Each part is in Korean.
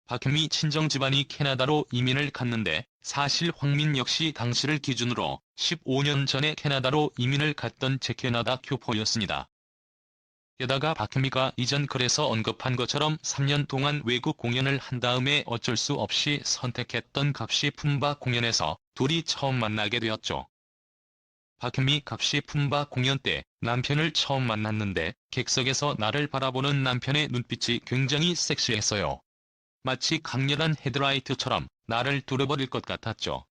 박현미 친정 집안이 캐나다로 이민을 갔는데 사실 황민 역시 당시를 기준으로 15년 전에 캐나다로 이민을 갔던 재캐나다 교포였습니다. 게다가 박현미가 이전 글에서 언급한 것처럼 3년 동안 외국 공연을 한 다음에 어쩔 수 없이 선택했던 갑시 품바 공연에서 둘이 처음 만나게 되었죠. 박현미 갑시 품바 공연 때 남편을 처음 만났는데 객석에서 나를 바라보는 남편의 눈빛이 굉장히 섹시했어요. 마치 강렬한 헤드라이트처럼 나를 뚫어버릴 것 같았죠.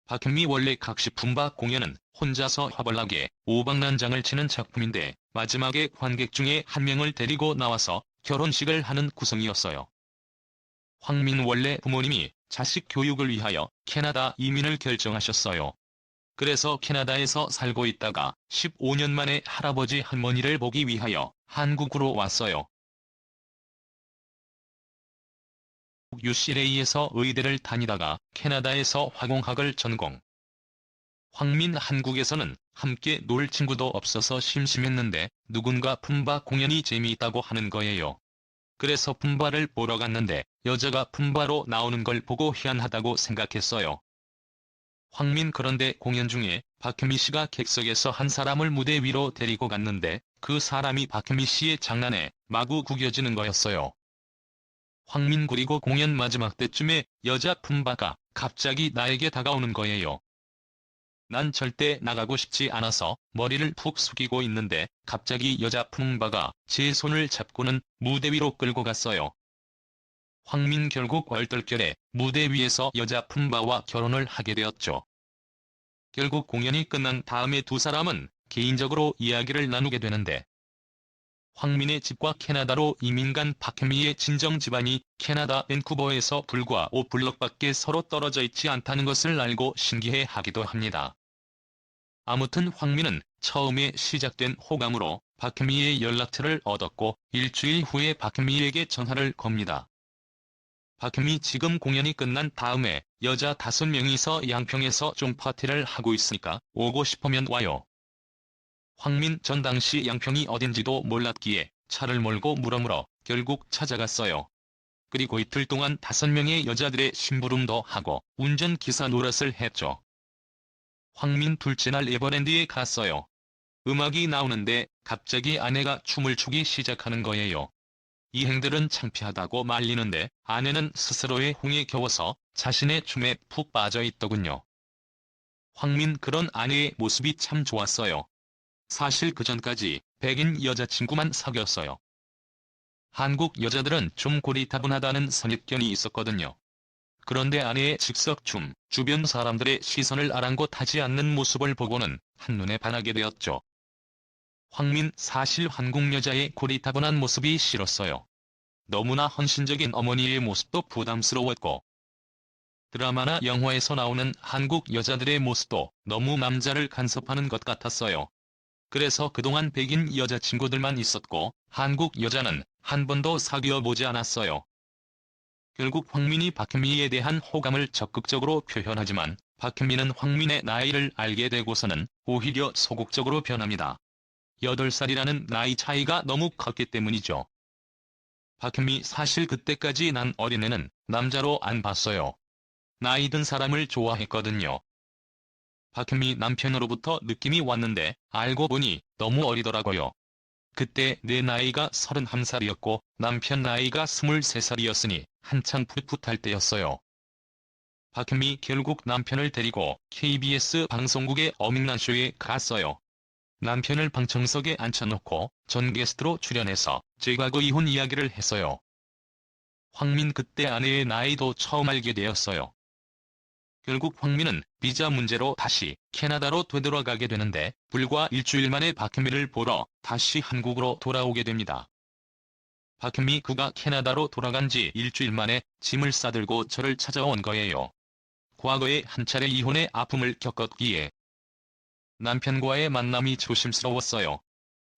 박현미 원래 각시 품바 공연은 혼자서 화벌나게 오방난장을 치는 작품인데 마지막에 관객 중에 한 명을 데리고 나와서 결혼식을 하는 구성이었어요. 황민 원래 부모님이 자식 교육을 위하여 캐나다 이민을 결정하셨어요. 그래서 캐나다에서 살고 있다가 15년 만에 할아버지 할머니를 보기 위하여 한국으로 왔어요. UCLA에서 의대를 다니다가 캐나다에서 화공학을 전공. 황민 한국에서는 함께 놀 친구도 없어서 심심했는데 누군가 품바 공연이 재미있다고 하는 거예요. 그래서 품바를 보러 갔는데 여자가 품바로 나오는 걸 보고 희한하다고 생각했어요. 황민 그런데 공연 중에 박현미 씨가 객석에서 한 사람을 무대 위로 데리고 갔는데 그 사람이 박현미 씨의 장난에 마구 구겨지는 거였어요. 황민 그리고 공연 마지막 때쯤에 여자 품바가 갑자기 나에게 다가오는 거예요. 난 절대 나가고 싶지 않아서 머리를 푹 숙이고 있는데 갑자기 여자 품바가 제 손을 잡고는 무대 위로 끌고 갔어요. 황민 결국 얼떨결에 무대 위에서 여자 품바와 결혼을 하게 되었죠. 결국 공연이 끝난 다음에 두 사람은 개인적으로 이야기를 나누게 되는데 황민의 집과 캐나다로 이민 간 박현미의 친정 집안이 캐나다 밴쿠버에서 불과 5블럭밖에 서로 떨어져 있지 않다는 것을 알고 신기해하기도 합니다. 아무튼 황민은 처음에 시작된 호감으로 박현미의 연락처를 얻었고 일주일 후에 박현미에게 전화를 겁니다. 박현미 지금 공연이 끝난 다음에 여자 5명이서 양평에서 좀 파티를 하고 있으니까 오고 싶으면 와요. 황민 전 당시 양평이 어딘지도 몰랐기에 차를 몰고 물어물어 결국 찾아갔어요. 그리고 이틀 동안 5명의 여자들의 심부름도 하고 운전기사 노릇을 했죠. 황민 둘째 날 에버랜드에 갔어요. 음악이 나오는데 갑자기 아내가 춤을 추기 시작하는 거예요. 이 행들은 창피하다고 말리는데 아내는 스스로의 홍에 겨워서 자신의 춤에 푹 빠져 있더군요. 황민 그런 아내의 모습이 참 좋았어요. 사실 그전까지 백인 여자친구만 사귀었어요. 한국 여자들은 좀 고리타분하다는 선입견이 있었거든요. 그런데 아내의 즉석춤, 주변 사람들의 시선을 아랑곳하지 않는 모습을 보고는 한눈에 반하게 되었죠. 황민 사실 한국 여자의 고리타분한 모습이 싫었어요. 너무나 헌신적인 어머니의 모습도 부담스러웠고 드라마나 영화에서 나오는 한국 여자들의 모습도 너무 남자를 간섭하는 것 같았어요. 그래서 그동안 백인 여자친구들만 있었고 한국 여자는 한 번도 사귀어보지 않았어요. 결국 황민이 박현미에 대한 호감을 적극적으로 표현하지만 박현미는 황민의 나이를 알게 되고서는 오히려 소극적으로 변합니다. 8살이라는 나이 차이가 너무 컸기 때문이죠. 박현미 사실 그때까지 난 어린애는 남자로 안 봤어요. 나이 든 사람을 좋아했거든요. 박현미 남편으로부터 느낌이 왔는데 알고 보니 너무 어리더라고요. 그때 내 나이가 31살이었고 남편 나이가 23살이었으니 한창 풋풋할 때였어요. 박현미 결국 남편을 데리고 KBS 방송국의 어민란쇼에 갔어요. 남편을 방청석에 앉혀놓고 전 게스트로 출연해서 제 과거 이혼 이야기를 했어요. 황민 그때 아내의 나이도 처음 알게 되었어요. 결국 황민은 비자 문제로 다시 캐나다로 되돌아가게 되는데 불과 일주일 만에 박현미를 보러 다시 한국으로 돌아오게 됩니다. 박현미 그가 캐나다로 돌아간 지 일주일 만에 짐을 싸들고 저를 찾아온 거예요. 과거에 한 차례 이혼의 아픔을 겪었기에 남편과의 만남이 조심스러웠어요.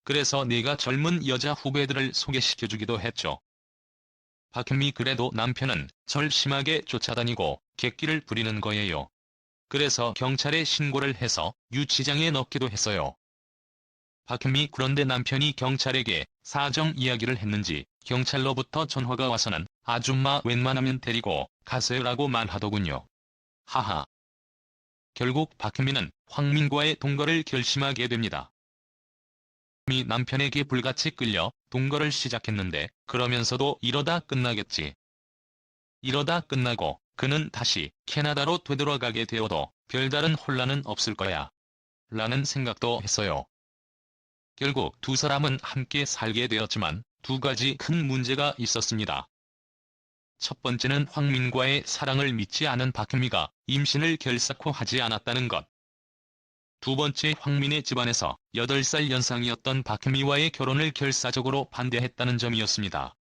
그래서 내가 젊은 여자 후배들을 소개시켜주기도 했죠. 박현미 그래도 남편은 절 심하게 쫓아다니고 객기를 부리는 거예요. 그래서 경찰에 신고를 해서 유치장에 넣기도 했어요. 박현미 그런데 남편이 경찰에게 사정 이야기를 했는지 경찰로부터 전화가 와서는 아줌마 웬만하면 데리고 가세요라고만 하더군요. 하하. 결국 박혜민은 황민과의 동거를 결심하게 됩니다. 이 남편에게 불같이 끌려 동거를 시작했는데 그러면서도 이러다 끝나겠지. 이러다 끝나고 그는 다시 캐나다로 되돌아가게 되어도 별다른 혼란은 없을 거야. 라는 생각도 했어요. 결국 두 사람은 함께 살게 되었지만 두 가지 큰 문제가 있었습니다. 첫 번째는 황민과의 사랑을 믿지 않은 박혜미가 임신을 결사코 하지 않았다는 것. 두 번째, 황민의 집안에서 8살 연상이었던 박혜미와의 결혼을 결사적으로 반대했다는 점이었습니다.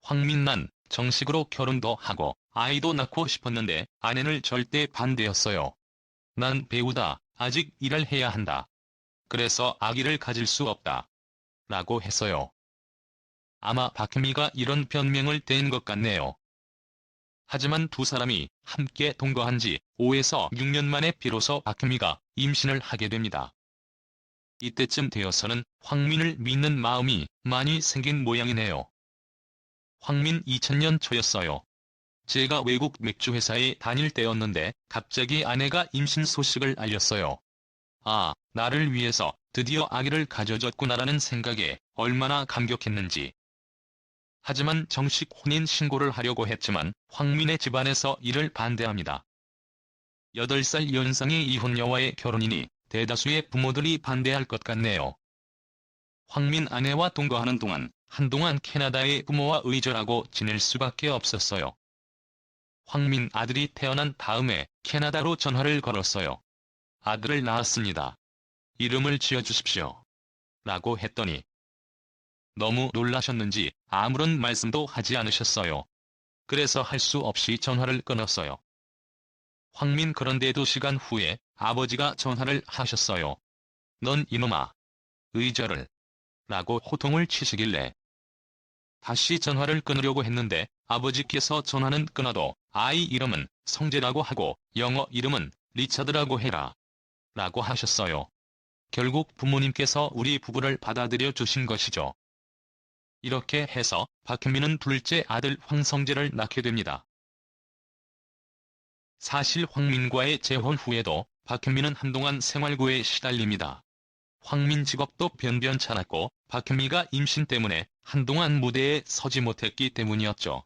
황민 난 정식으로 결혼도 하고 아이도 낳고 싶었는데 아내는 절대 반대였어요. 난 배우다, 아직 일을 해야 한다. 그래서 아기를 가질 수 없다. 라고 했어요. 아마 박혜미가 이런 변명을 댄 것 같네요. 하지만 두 사람이 함께 동거한 지 5에서 6년 만에 비로소 박혜미가 임신을 하게 됩니다. 이때쯤 되어서는 황민을 믿는 마음이 많이 생긴 모양이네요. 황민 2000년 초였어요. 제가 외국 맥주회사에 다닐 때였는데 갑자기 아내가 임신 소식을 알렸어요. 아, 나를 위해서 드디어 아기를 가져줬구나라는 생각에 얼마나 감격했는지. 하지만 정식 혼인 신고를 하려고 했지만 황민의 집안에서 이를 반대합니다. 8살 연상의 이혼 여와의 결혼이니 대다수의 부모들이 반대할 것 같네요. 황민 아내와 동거하는 동안 한동안 캐나다의 부모와 의절하고 지낼 수밖에 없었어요. 황민 아들이 태어난 다음에 캐나다로 전화를 걸었어요. 아들을 낳았습니다. 이름을 지어주십시오. 라고 했더니 너무 놀라셨는지 아무런 말씀도 하지 않으셨어요. 그래서 할 수 없이 전화를 끊었어요. 황민 그런데 2시간 후에 아버지가 전화를 하셨어요. 넌 이놈아. 의절을. 라고 호통을 치시길래 다시 전화를 끊으려고 했는데 아버지께서 전화는 끊어도 아이 이름은 성재라고 하고 영어 이름은 리차드라고 해라. 라고 하셨어요. 결국 부모님께서 우리 부부를 받아들여 주신 것이죠. 이렇게 해서 박혜민은 둘째 아들 황성재를 낳게 됩니다. 사실 황민과의 재혼 후에도 박혜민은 한동안 생활고에 시달립니다. 황민 직업도 변변찮았고 박혜미가 임신 때문에 한동안 무대에 서지 못했기 때문이었죠.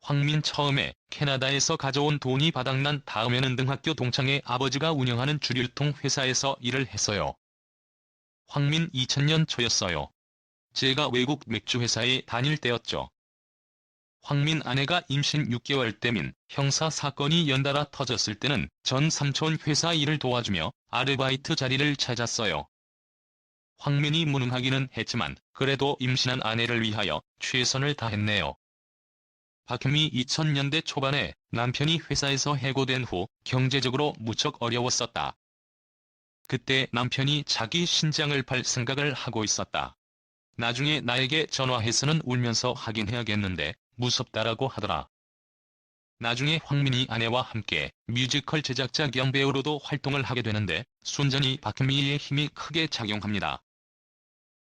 황민 처음에 캐나다에서 가져온 돈이 바닥난 다음에는 등학교 동창의 아버지가 운영하는 주류통 회사에서 일을 했어요. 황민 2000년 초였어요. 제가 외국 맥주회사에 다닐 때였죠. 황민 아내가 임신 6개월 때민 형사 사건이 연달아 터졌을 때는 전 삼촌 회사 일을 도와주며 아르바이트 자리를 찾았어요. 황민이 무능하기는 했지만 그래도 임신한 아내를 위하여 최선을 다했네요. 박혜미 2000년대 초반에 남편이 회사에서 해고된 후 경제적으로 무척 어려웠었다. 그때 남편이 자기 신장을 팔 생각을 하고 있었다. 나중에 나에게 전화해서는 울면서 하긴 해야겠는데 무섭다라고 하더라. 나중에 황민이 아내와 함께 뮤지컬 제작자 겸 배우로도 활동을 하게 되는데 순전히 박혜미의 힘이 크게 작용합니다.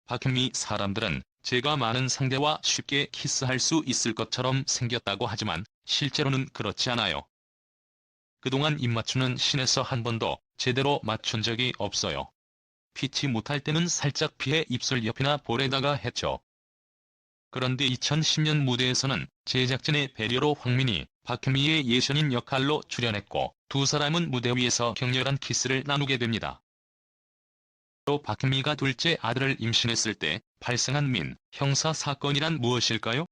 박혜미 사람들은 제가 많은 상대와 쉽게 키스할 수 있을 것처럼 생겼다고 하지만 실제로는 그렇지 않아요. 그동안 입맞추는 신에서 한 번도 제대로 맞춘 적이 없어요. 피치 못할 때는 살짝 피해 입술 옆이나 볼에다가 했죠. 그런데 2010년 무대에서는 제작진의 배려로 황민이 박혜미의 예션인 역할로 출연했고 두 사람은 무대 위에서 격렬한 키스를 나누게 됩니다. 또 박혜미가 둘째 아들을 임신했을 때 발생한 민, 형사 사건이란 무엇일까요?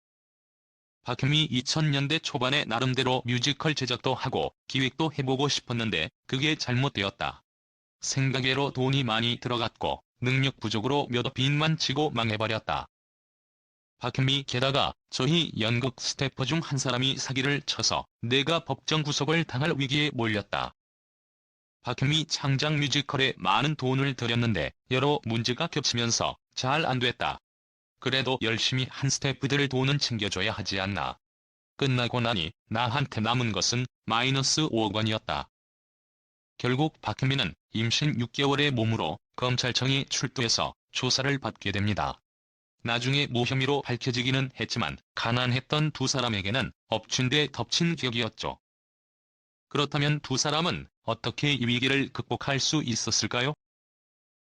박혜미 2000년대 초반에 나름대로 뮤지컬 제작도 하고 기획도 해보고 싶었는데 그게 잘못되었다. 생각외로 돈이 많이 들어갔고 능력 부족으로 몇 억 빚만 지고 망해버렸다. 박혜미 게다가 저희 연극 스태프 중 한 사람이 사기를 쳐서 내가 법정 구속을 당할 위기에 몰렸다. 박혜미 창작 뮤지컬에 많은 돈을 들였는데 여러 문제가 겹치면서 잘 안됐다. 그래도 열심히 한 스태프들 돈은 챙겨줘야 하지 않나. 끝나고 나니 나한테 남은 것은 마이너스 5억 원이었다. 결국 박혜미는 임신 6개월의 몸으로 검찰청에 출두해서 조사를 받게 됩니다. 나중에 무혐의로 밝혀지기는 했지만 가난했던 두 사람에게는 엎친 데 덮친 격이었죠. 그렇다면 두 사람은 어떻게 이 위기를 극복할 수 있었을까요?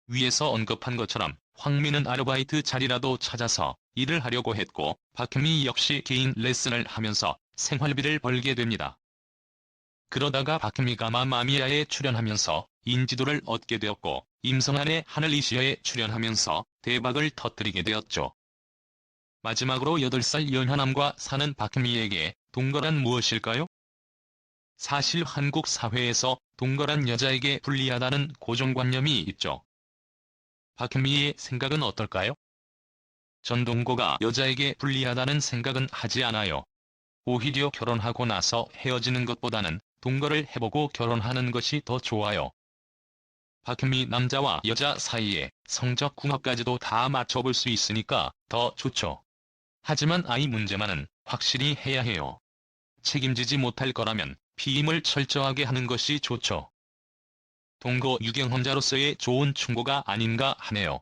위에서 언급한 것처럼 황민은 아르바이트 자리라도 찾아서 일을 하려고 했고, 박현미 역시 개인 레슨을 하면서 생활비를 벌게 됩니다. 그러다가 박현미가 마마미아에 출연하면서 인지도를 얻게 되었고, 임성한의 하늘이시여에 출연하면서 대박을 터뜨리게 되었죠. 마지막으로 8살 연하남과 사는 박현미에게 동거란 무엇일까요? 사실 한국 사회에서 동거란 여자에게 불리하다는 고정관념이 있죠. 박현미의 생각은 어떨까요? 전 동거가 여자에게 불리하다는 생각은 하지 않아요. 오히려 결혼하고 나서 헤어지는 것보다는 동거를 해보고 결혼하는 것이 더 좋아요. 박현미 남자와 여자 사이에 성적 궁합까지도 다 맞춰볼 수 있으니까 더 좋죠. 하지만 아이 문제만은 확실히 해야 해요. 책임지지 못할 거라면 피임을 철저하게 하는 것이 좋죠. 동거 유경험자로서의 좋은 충고가 아닌가 하네요.